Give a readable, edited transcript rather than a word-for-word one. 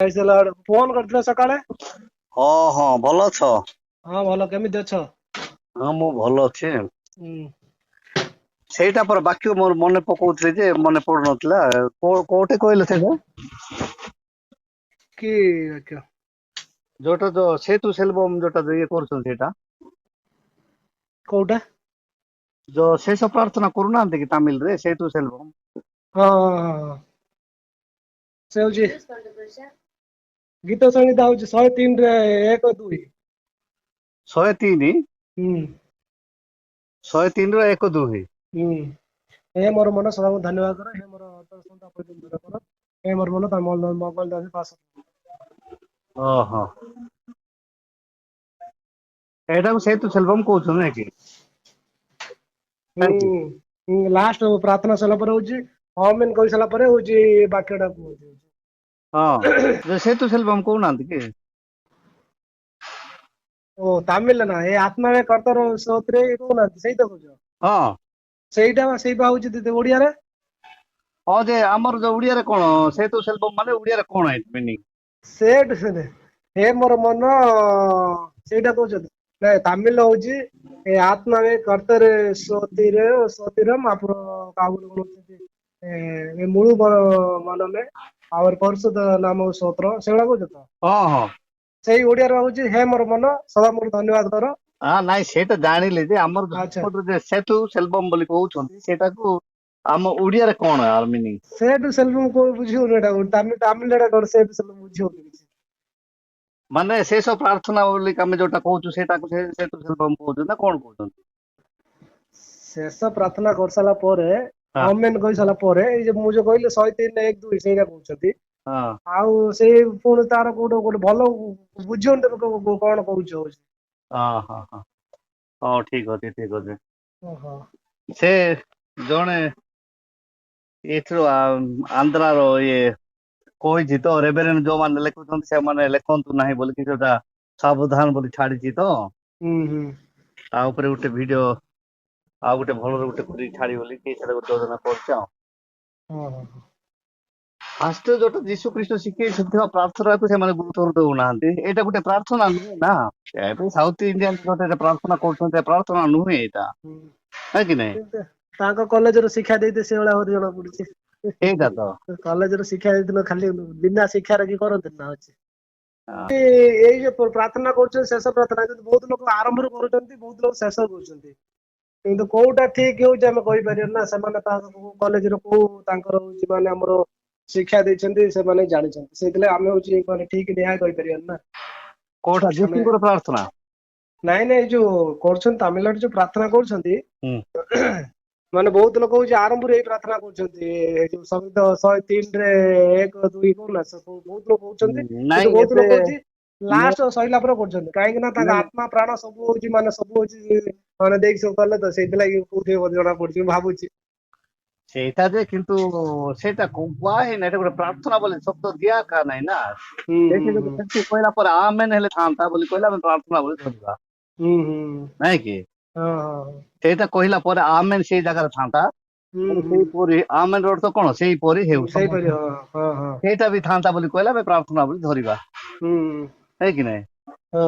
Phone करथिଲ सकाळे। ହଁ ହଁ ଭଲ ଅଛ? ହଁ ଭଲ କେମିତି ଅଛ? ହଁ ମୁଁ ଭଲ ଅଛି। ହୁଁ ସେଇଟା ପରେ ବାକି ମୋର ମନେ ପକଉଥିଲି ଯେ ମନେ ପଡୁନଥିଲା କୋଉଠି କହିଲେ ସେଇଟା? କି ବାକ୍ୟ? ଯୋଉଟା ତ ସେତୁ ସେଲବମ ଯୋଉଟା ଇଏ କରୁଛନ୍ତି ସେଇଟା। କୋଉଟା? ଯୋଉ ଶେଷ ପ୍ରାର୍ଥନା କରୁନାହାନ୍ତି କି ତାମିଲ ରେ ସେତୁ ସେଲବମ। ହଁ ହଁ ହଁ ହଁ ସେ ହଉଛି ଗୀତ ସଂଗୀତା ହଉଛି 103 ରେ 1 2। 103 ହୁଁ 103 ର 1 2। ହୁଁ ଏ ମୋର ମନ ସଦାକୁ ଧନ୍ୟବାଦ କର ହେ ମୋର କର ଏ ମୋର ମନ ତମ ମୋବାଇଲ ପାସ୍। ଓହୋ ଏଇଟାକୁ ସେତୁ ସେଲବମ କହୁଛନ୍ତି ନାଇଁ କି? କାହିଁକି? ହୁଁ ଲାଷ୍ଟ ପ୍ରାର୍ଥନା ସରିଲା ପରେ ହଉଛି ଆମେନ କହିସାରିଲା ପରେ ହଉଛି ବାକ୍ୟ ଟା କୁହଉଛି। ହଁ ସେତୁ ସେଲବମ କହୁନାହାନ୍ତି କି? ଓ ତାମିଲ ନା ଏ ଆତ୍ମା କର୍ତ୍ତର ସୋତ୍ରେ କହୁନାହାନ୍ତି ସେଇ ତ କହୁଛ। ହଁ ସେଇଟା ସେଇ ବା ହଉଛି ଦିଦି ଓଡିଆରେ। ହଁ ଯେ ଆମର ଯୋଉ ଓଡିଆରେ କଣ ସେତୁ ସେଲବମ ମାନେ ଓଡିଆରେ କଣ ମିନିଂ? ସେଠ ସେ ହେ ମୋର ମନ ସେଇଟା କହୁଛନ୍ତି ନାଇଁ ତାମିଲ ହଉଛି ଏ ଆତ୍ମା କର୍ତ୍ତରେ ସୋତିରମ୍ ଆପଣ କାବୁଲ ମୁழு ମନନେ ଆର ପରିଶୁଦ୍ଧ ନାମ ସ୍ତୋତ୍ର ସେଇଭଳିଆ କହୁଛ ତ? ହଁ ହଁ ସେଇ ଓଡିଆରେ ହଉଛି ହେ ମୋର ମନ ସଦା ମୋର ଧନ୍ୟବାଦ କର। ହଁ ନାଇଁ ସେଇଟା ଜାଣିଲି ଯେ ଆମର ଆଚ୍ଛା ସେପଟରେ ସେତୁ ସେଲବମ ବୋଲି କହୁଛନ୍ତି ସେଇଟାକୁ ଆମ ଓଡିଆରେ କଣ ୟାର ମିନିଂ? ସେଠୁ ସେଲବମ କଣ ବୁଝି ହଉନି ଏଟା ତାମିଲ ବୁଝି ହଉନି କିଛି। ମାନେ ଶେଷ ପ୍ରାର୍ଥନା ବୋଲି ଆମେ ଯୋଉଟା କହୁଛୁ ସେଇଟାକୁ ସେତୁ ସେଲବମ କହୁଛନ୍ତି ନା କଣ କହୁଛନ୍ତି? ଶେଷ ପ୍ରାର୍ଥନା କରିସାରିଲା ପରେ ହଁ ଆମେନ କହିସାରିଲା ପରେ ଏଇ ଯେ ମୁଁ ଯୋଉ କହିଲି 103 1 2 ସେଇଟା କହୁଛନ୍ତି। ହଁ ଆଉ ସେଇ ପୁଣି ତାର କୋଉଠି ଗୋଟେ ଭଲ ବୁଝିିବନି କଣ କହୁଛ ହଉଛି। ହଁ ହଁ ହଁ ହଉ ଠିକ ଅଛି ଠିକ ଅଛି। ଓହୋ ସେ ଜଣେ ଏଥିରୁ ଆନ୍ଧ୍ରାର ଇଏ କହିଛି ତ ରେବେରେଣ୍ଡ ଯୋଉମାନେ ଲେଖୁଛନ୍ତି ସେମାନେ ଲେଖନ୍ତୁ ନାହିଁ ବୋଲିକି ସେଟା ସାବଧାନ ବୋଲି ଛାଡିଛି ତ। ହୁଁ ହୁଁ ତା ଉପରେ ଗୋଟେ ଭିଡିଓ ଆଉ ଗୋଟେ ଭଲରେ ଗୋଟେ କରିକି ଛାଡିବ ବୋଲି ସେଇଟା ଗୋଟେ ଯୋଜନା କରୁଛି ଆଉ। ହଁ ହଁ ହଁ ଫାଷ୍ଟ ଯୋଉଟା ଯୀଶୁ ଖ୍ରୀଷ୍ଟ ଶିଖେଇଥିବା ପ୍ରାର୍ଥନାକୁ ସେମାନେ ଗୁରୁତ୍ୱ ଦଉନାହାନ୍ତି ଏଇଟା ଗୋଟେ ପ୍ରାର୍ଥନା ନୁହେଁ ନା। ଏବେ ସାଉଥ ଇଣ୍ଡିଆନ ଯୋଉଟା ପ୍ରାର୍ଥନା କରୁଛନ୍ତି ପ୍ରାର୍ଥନା ନୁହେଁ ଏଇଟା। ହଁ କି ନାଇଁ ହୁଁ ତାଙ୍କ କଲେଜ ରୁ ଶିକ୍ଷା ଦେଇଥି ସେଇଭଳିଆ ଭାବରେ ଜଣା ଏଇଟା ତ ପଡୁଛି। କଲେଜ ରୁ ଶିକ୍ଷା ଦେଇଥିଲ ଖାଲି ବିନା ଶିକ୍ଷାରେ କି କରନ୍ତି ନା ଅଛି। ହଁ ଏଇ ଯୋଉ ପ୍ରାର୍ଥନା କରୁଛନ୍ତି ଶେଷ ପ୍ରାର୍ଥନା କିନ୍ତୁ ବହୁତ ଲୋକ ଆରମ୍ଭରୁ କରୁଛନ୍ତି ବହୁତ ଲୋକ ଶେଷ କରୁଛନ୍ତି। କିନ୍ତୁ କୋଉଟା ଠିକ ହଉଛି ଆମେ କହିପାରିବାନି ନା ସେମାନେ ତା କଲେଜରେ କୋଉ ତାଙ୍କର ହଉଛି ମାନେ ଆମର ଶିକ୍ଷା ଦେଇଛନ୍ତି ସେମାନେ ଜାଣିଛନ୍ତି ସେଇଥିପାଇଁ ଆମେ ହଉଛି ମାନେ ଠିକ ନିହାୟ କହିପାରିବାନି ନା। କୋଉଟା ଆମେ ଯୀଶୁଙ୍କର ପ୍ରାର୍ଥନା? ନାଇଁ ନାଇଁ ଯୋଉ କରୁଛନ୍ତି ତାମିଲନାଡୁ ଯୋଉ ପ୍ରାର୍ଥନା କରୁଛନ୍ତି ହୁଁ ମାନେ ବହୁତ ଲୋକ ହଉଛି ଆରମ୍ଭରୁ ଏଇ ପ୍ରାର୍ଥନା କରୁଛନ୍ତି ଯୋଉ ସଙ୍ଗୀତ 103 ରେ 1 2 କହୁନା ବହୁତ ଲୋକ କହୁଛନ୍ତି ନାଇଁ କିନ୍ତୁ ବହୁତ ଏବେ ଲୋକ ହଉଛି ମୁଁ ଲାଷ୍ଟ ସଇଲା ପରେ କରୁଛନ୍ତି କାହିଁକି ନା ତାଙ୍କ ନାଇଁ ଆତ୍ମା ପ୍ରାଣ ସବୁ ହଉଛି ମାନେ ସବୁ ହଉଛି ମାନେ ଦେଇକି ସବୁ କଲେ ତ ସେଇଥିଲାଗି କୋଉଠି ଜଣା ପଡୁଛି ମୁଁ ଭାବୁଛି। ସେଇଟା ଯେ କିନ୍ତୁ ସେଇଟା କୁହା ହେଇନି ଏଇଟା ଗୋଟେ ପ୍ରାର୍ଥନା ବୋଲି ଶବ୍ଦ ଦିଆ ନାଇଁ ନା। ହୁଁ ହୁଁ ସେ ହୁଁ ଯଦି କହିଲା ପରେ ଆମେନ ହେଲେ ଥାନ୍ତା ବୋଲି କହିଲେ ଆମେ ପ୍ରାର୍ଥନା ବୋଲି ଧରିବା। ହୁଁ ହୁଁ ନାଇଁ କି ହଁ ହଁ ସେଇଟା କହିଲା ପରେ ଆମେନ ସେଇ ଜାଗାରେ ଥାନ୍ତା। ହୁଁ ମାନେ ହୁଁ ସେଇପରି ଆମେନ ଅର୍ଥ କଣ ସେଇପରି ହେଉ ସେଇପରି ହଁ ହଁ ହଁ ସେଇଟା ବି ଥାନ୍ତା ବୋଲି କହିଲେ ଆମେ ପ୍ରାର୍ଥନା ବୋଲି ଧରିବା। ହୁଁ ନାଇଁ କି ନାଇଁ? ହଁ